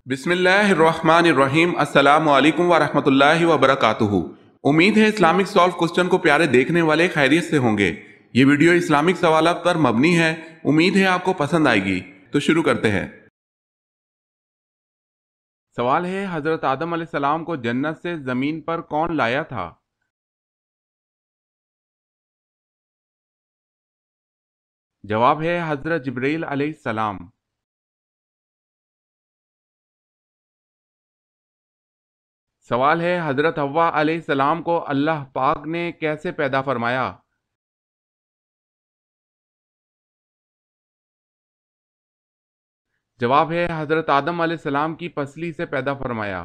بسم اللہ الرحمن الرحیم۔ السلام علیکم ورحمۃ اللہ وبرکاتہ۔ امید ہے اسلامک سالو کوسچن کو پیارے دیکھنے والے خیریت سے ہوں گے۔ یہ ویڈیو اسلامک سوالات پر مبنی ہے، امید ہے آپ کو پسند آئے گی۔ تو شروع کرتے ہیں۔ سوال ہے، حضرت آدم علیہ السلام کو جنت سے زمین پر کون لایا تھا؟ جواب ہے حضرت جبرائیل علیہ السلام۔ سوال ہے، حضرت حوا علیہ السلام کو اللہ پاک نے کیسے پیدا فرمایا؟ جواب ہے حضرت آدم علیہ السلام کی پسلی سے پیدا فرمایا۔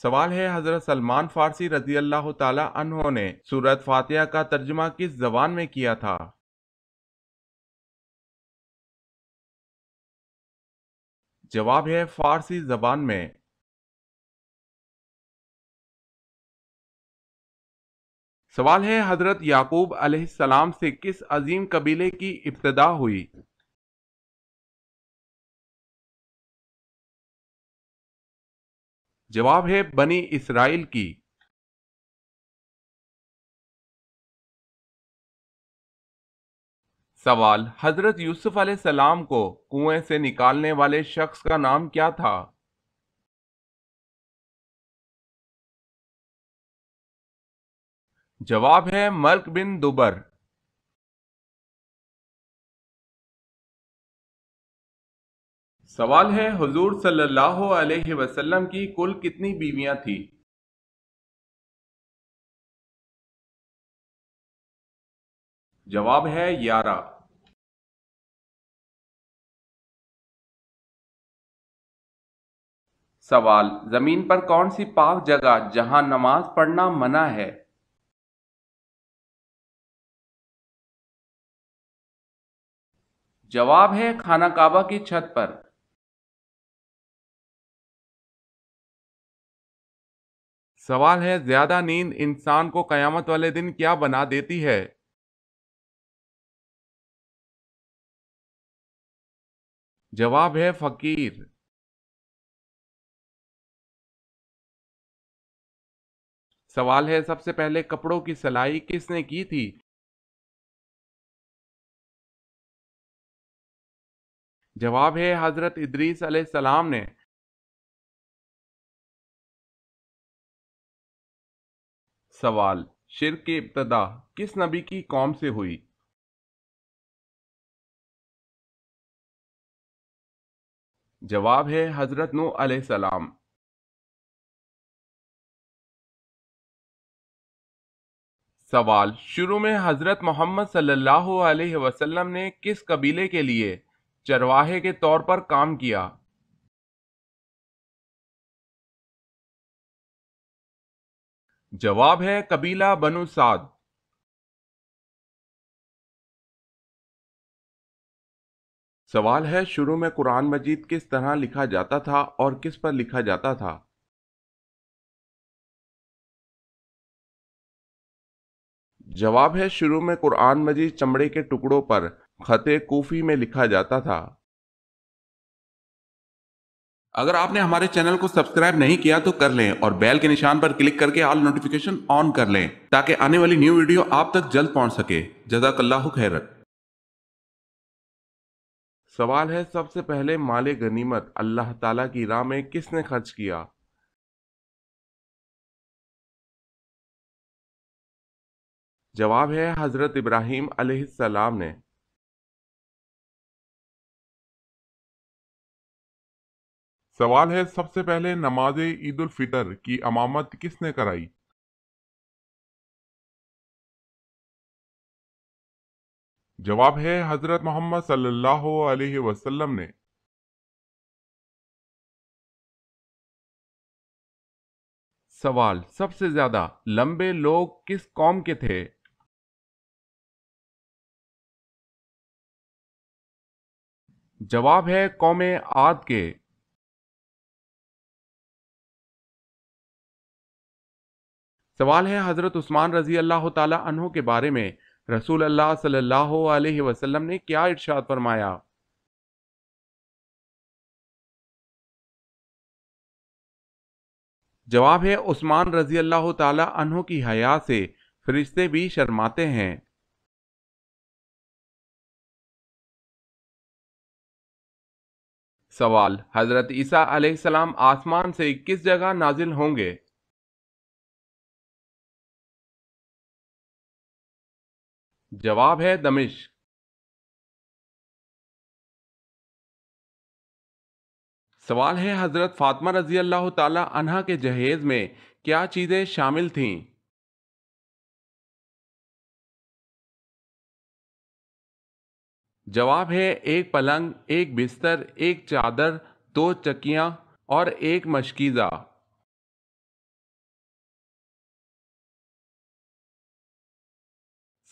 سوال ہے، حضرت سلمان فارسی رضی اللہ تعالی عنہ نے سورۃ فاتحہ کا ترجمہ کس زبان میں کیا تھا؟ جواب ہے فارسی زبان میں۔ سوال ہے، حضرت یعقوب علیہ السلام سے کس عظیم قبیلے کی ابتدا ہوئی؟ جواب ہے بنی اسرائیل کی۔ سوال، حضرت یوسف علیہ السلام کو کنویں سے نکالنے والے شخص کا نام کیا تھا؟ جواب ہے ملک بن دبر۔ سوال ہے، حضور صلی اللہ علیہ وسلم کی کل کتنی بیویاں تھیں؟ جواب ہے 11۔ سوال، زمین پر کون سی پاک جگہ جہاں نماز پڑھنا منع ہے؟ جواب ہے خانہ کعبہ کی چھت پر۔ سوال ہے، زیادہ نیند انسان کو قیامت والے دن کیا بنا دیتی ہے؟ جواب ہے فقیر۔ سوال ہے، سب سے پہلے کپڑوں کی سلائی کس نے کی تھی؟ جواب ہے حضرت ادریس علیہ السلام نے۔ سوال، شرک کی ابتدا کس نبی کی قوم سے ہوئی؟ جواب ہے حضرت نوح علیہ السلام۔ سوال، شروع میں حضرت محمد صلی اللہ علیہ وسلم نے کس قبیلے کے لیے چرواہے کے طور پر کام کیا؟ جواب ہے قبیلہ بنو سعد۔ سوال ہے، شروع میں قرآن مجید کس طرح لکھا جاتا تھا اور کس پر لکھا جاتا تھا؟ جواب ہے شروع میں قرآن مجید چمڑے کے ٹکڑوں پر خط کوفی میں لکھا جاتا تھا۔ اگر آپ نے ہمارے چینل کو سبسکرائب نہیں کیا تو کر لیں اور بیل کے نشان پر کلک کر کے آل نوٹیفیکیشن آن کر لیں تاکہ آنے والی نیو ویڈیو آپ تک جلد پہنچ سکے۔ جزاک اللہ خیرت۔ سوال ہے، سب سے پہلے مال غنیمت اللہ تعالیٰ کی راہ میں کس نے خرچ کیا؟ جواب ہے حضرت ابراہیم علیہ السلام نے۔ سوال ہے، سب سے پہلے نماز عید الفطر کی امامت کس نے کرائی؟ جواب ہے حضرت محمد صلی اللہ علیہ وسلم نے۔ سوال، سب سے زیادہ لمبے لوگ کس قوم کے تھے؟ جواب ہے قوم عاد کے۔ سوال ہے، حضرت عثمان رضی اللہ تعالی عنہ کے بارے میں رسول اللہ صلی اللہ علیہ وسلم نے کیا ارشاد فرمایا؟ جواب ہے عثمان رضی اللہ تعالی عنہ کی حیا سے فرشتے بھی شرماتے ہیں۔ سوال، حضرت عیسیٰ علیہ السلام آسمان سے کس جگہ نازل ہوں گے؟ جواب ہے دمشق۔ سوال ہے حضرت فاطمہ رضی اللہ تعالی عنہا کے جہیز میں کیا چیزیں شامل تھیں؟ جواب ہے ایک پلنگ، ایک بستر، ایک چادر، دو چکیاں اور ایک مشکیزہ۔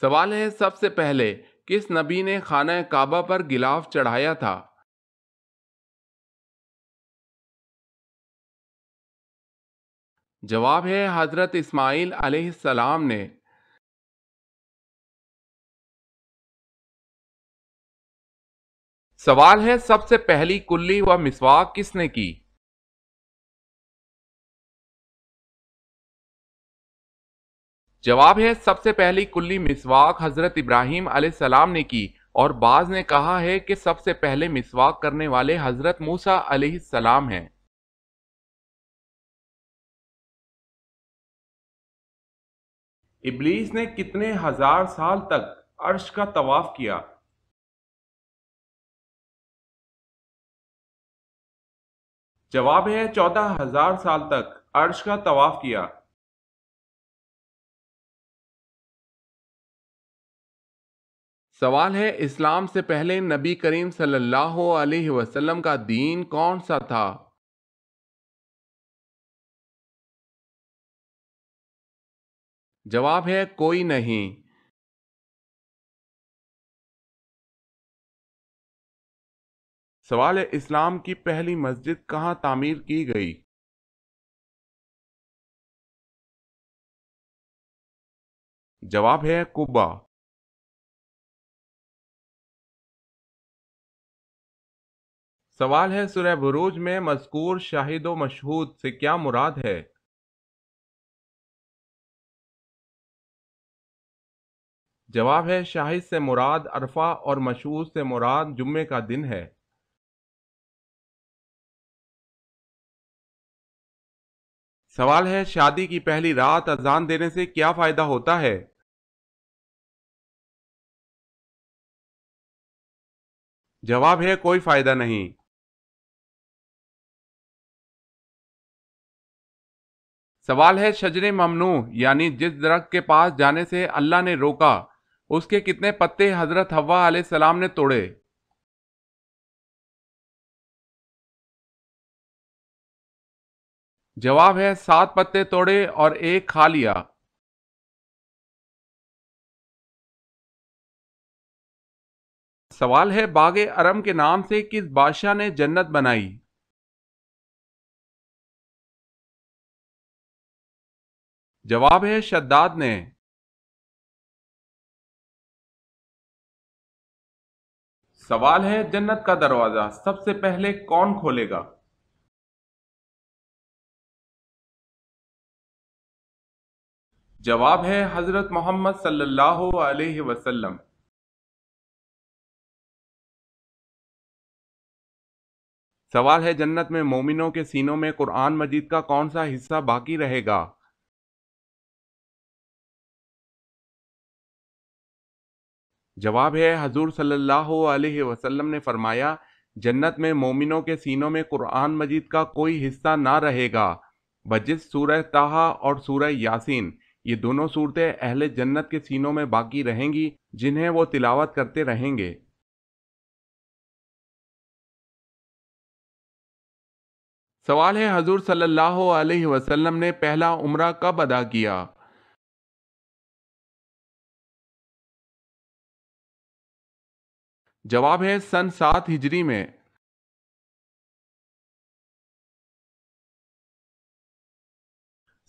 سوال ہے سب سے پہلے کس نبی نے خانہ کعبہ پر غلاف چڑھایا تھا؟ جواب ہے حضرت اسماعیل علیہ السلام نے۔ سوال ہے سب سے پہلی کلی و مسواک کس نے کی؟ جواب ہے سب سے پہلی کلی مسواک حضرت ابراہیم علیہ السلام نے کی، اور بعض نے کہا ہے کہ سب سے پہلے مسواک کرنے والے حضرت موسیٰ علیہ السلام ہیں۔ ابلیس نے کتنے ہزار سال تک عرش کا طواف کیا؟ جواب ہے 14,000 سال تک عرش کا طواف کیا۔ سوال ہے اسلام سے پہلے نبی کریم صلی اللہ علیہ وسلم کا دین کون سا تھا؟ جواب ہے کوئی نہیں۔ سوال ہے اسلام کی پہلی مسجد کہاں تعمیر کی گئی؟ جواب ہے قبا۔ سوال ہے سورہ بروج میں مذکور شاہد و مشہود سے کیا مراد ہے؟ جواب ہے شاہد سے مراد عرفہ اور مشہود سے مراد جمعے کا دن ہے۔ سوال ہے شادی کی پہلی رات اذان دینے سے کیا فائدہ ہوتا ہے؟ جواب ہے کوئی فائدہ نہیں۔ سوال ہے شجر ممنوع یعنی جس درخت کے پاس جانے سے اللہ نے روکا، اس کے کتنے پتے حضرت حوا علیہ السلام نے توڑے؟ جواب ہے 7 پتے توڑے اور ایک کھا لیا۔ سوال ہے باغ ارم کے نام سے کس بادشاہ نے جنت بنائی؟ جواب ہے شداد نے۔ سوال ہے جنت کا دروازہ سب سے پہلے کون کھولے گا؟ جواب ہے حضرت محمد صلی اللہ علیہ وسلم۔ سوال ہے جنت میں مومنوں کے سینوں میں قرآن مجید کا کون سا حصہ باقی رہے گا؟ جواب ہے حضور صلی اللہ علیہ وسلم نے فرمایا جنت میں مومنوں کے سینوں میں قرآن مجید کا کوئی حصہ نہ رہے گا بجز سورہ طٰہٰ اور سورہ یاسین۔ یہ دونوں صورتیں اہل جنت کے سینوں میں باقی رہیں گی جنہیں وہ تلاوت کرتے رہیں گے۔ سوال ہے حضور صلی اللہ علیہ وسلم نے پہلا عمرہ کب ادا کیا؟ جواب ہے سن 7 ہجری میں۔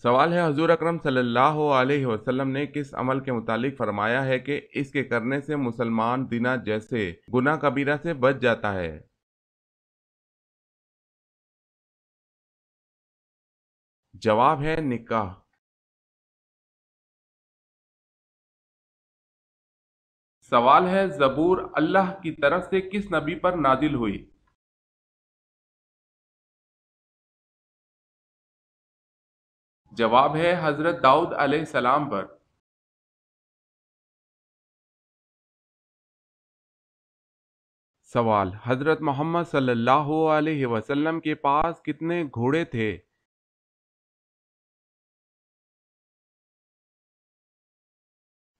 سوال ہے حضور اکرم صلی اللہ علیہ وسلم نے کس عمل کے متعلق فرمایا ہے کہ اس کے کرنے سے مسلمان زنا جیسے گناہ کبیرہ سے بچ جاتا ہے؟ جواب ہے نکاح۔ سوال ہے زبور اللہ کی طرف سے کس نبی پر نازل ہوئی؟ جواب ہے حضرت داؤد علیہ السلام پر۔ سوال حضرت محمد صلی اللہ علیہ وسلم کے پاس کتنے گھوڑے تھے؟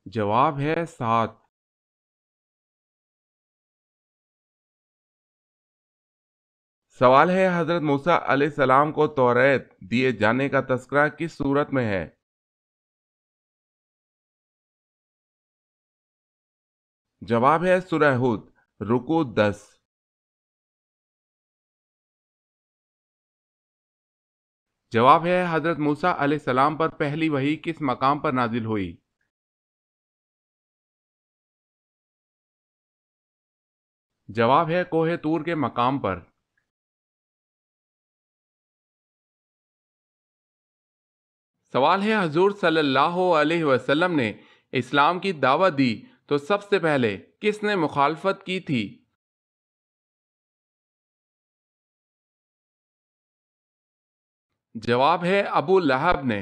جواب ہے 7۔ سوال ہے حضرت موسیٰ علیہ السلام کو توریت دیے جانے کا تذکرہ کس صورت میں ہے؟ جواب ہے سورہ ہود، رکوع 10۔ جواب ہے حضرت موسیٰ علیہ السلام پر پہلی وحی کس مقام پر نازل ہوئی؟ جواب ہے کوہ طور کے مقام پر۔ سوال ہے حضور صلی اللہ علیہ وسلم نے اسلام کی دعوت دی تو سب سے پہلے کس نے مخالفت کی تھی؟ جواب ہے ابو لہب نے۔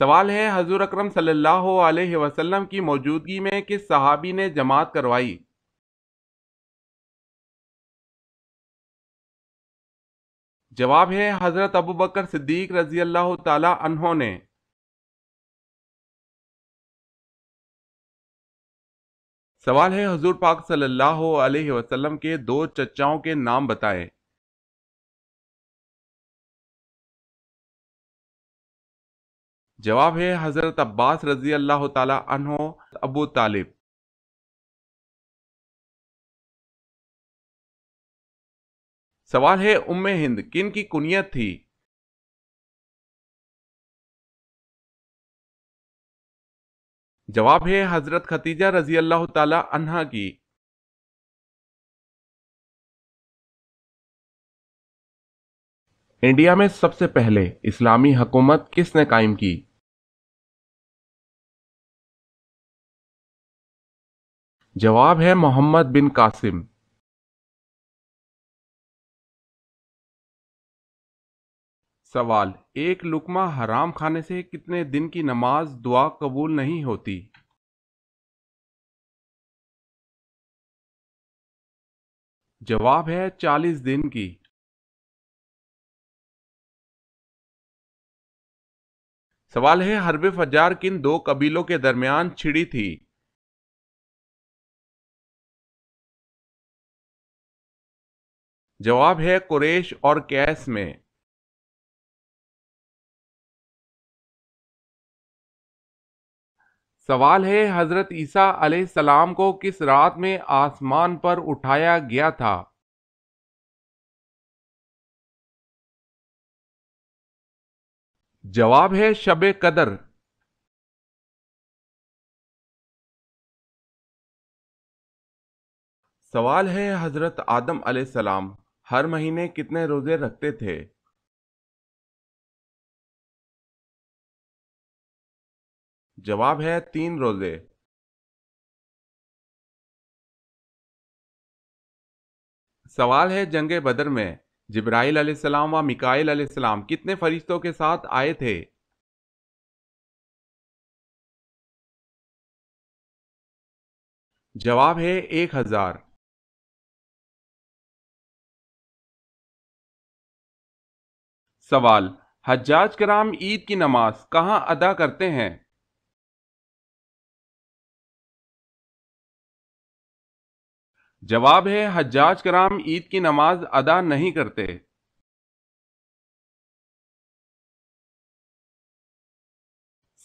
سوال ہے حضور اکرم صلی اللہ علیہ وسلم کی موجودگی میں کس صحابی نے جماعت کروائی؟ جواب ہے حضرت ابوبکر صدیق رضی اللہ تعالی عنہ نے۔ سوال ہے حضور پاک صلی اللہ علیہ وسلم کے 2 چچاؤں کے نام بتائیں۔ جواب ہے حضرت عباس رضی اللہ تعالی عنہ، ابو طالب۔ سوال ہے ام ہند کن کی کنیت تھی؟ جواب ہے حضرت ختیجہ رضی اللہ تعالی عنہا کی۔ انڈیا میں سب سے پہلے اسلامی حکومت کس نے قائم کی؟ جواب ہے محمد بن قاسم۔ سوال ایک لقمہ حرام کھانے سے کتنے دن کی نماز دعا قبول نہیں ہوتی؟ جواب ہے 40 دن کی۔ سوال ہے حرب فجار کن 2 قبیلوں کے درمیان چھڑی تھی؟ جواب ہے قریش اور کیس میں۔ سوال ہے حضرت عیسیٰ علیہ السلام کو کس رات میں آسمان پر اٹھایا گیا تھا؟ جواب ہے شب قدر۔ سوال ہے حضرت آدم علیہ السلام ہر مہینے کتنے روزے رکھتے تھے؟ جواب ہے 3 روزے۔ سوال ہے جنگ بدر میں جبرائیل علیہ السلام و میکائیل علیہ السلام کتنے فرشتوں کے ساتھ آئے تھے؟ جواب ہے 1000۔ سوال حجاج کرام عید کی نماز کہاں ادا کرتے ہیں؟ جواب ہے حجاج کرام عید کی نماز ادا نہیں کرتے۔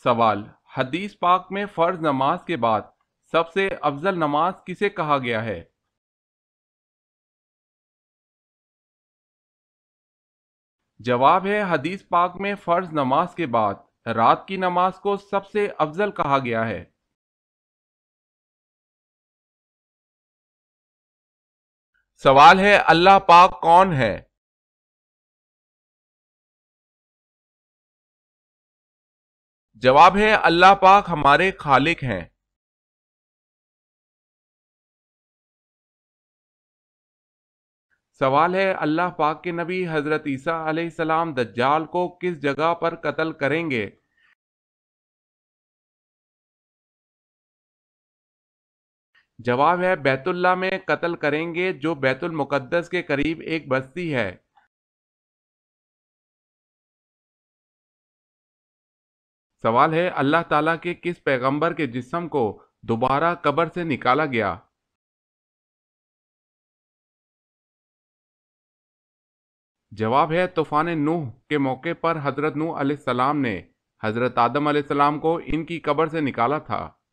سوال حدیث پاک میں فرض نماز کے بعد سب سے افضل نماز کسے کہا گیا ہے؟ جواب ہے حدیث پاک میں فرض نماز کے بعد رات کی نماز کو سب سے افضل کہا گیا ہے۔ سوال ہے اللہ پاک کون ہے؟ جواب ہے اللہ پاک ہمارے خالق ہیں۔ سوال ہے اللہ پاک کے نبی حضرت عیسیٰ علیہ السلام دجال کو کس جگہ پر قتل کریں گے؟ جواب ہے بیت اللہ میں قتل کریں گے، جو بیت المقدس کے قریب ایک بستی ہے۔ سوال ہے اللہ تعالیٰ کے کس پیغمبر کے جسم کو دوبارہ قبر سے نکالا گیا؟ جواب ہے طوفان نوح کے موقع پر حضرت نوح علیہ السلام نے حضرت آدم علیہ السلام کو ان کی قبر سے نکالا تھا۔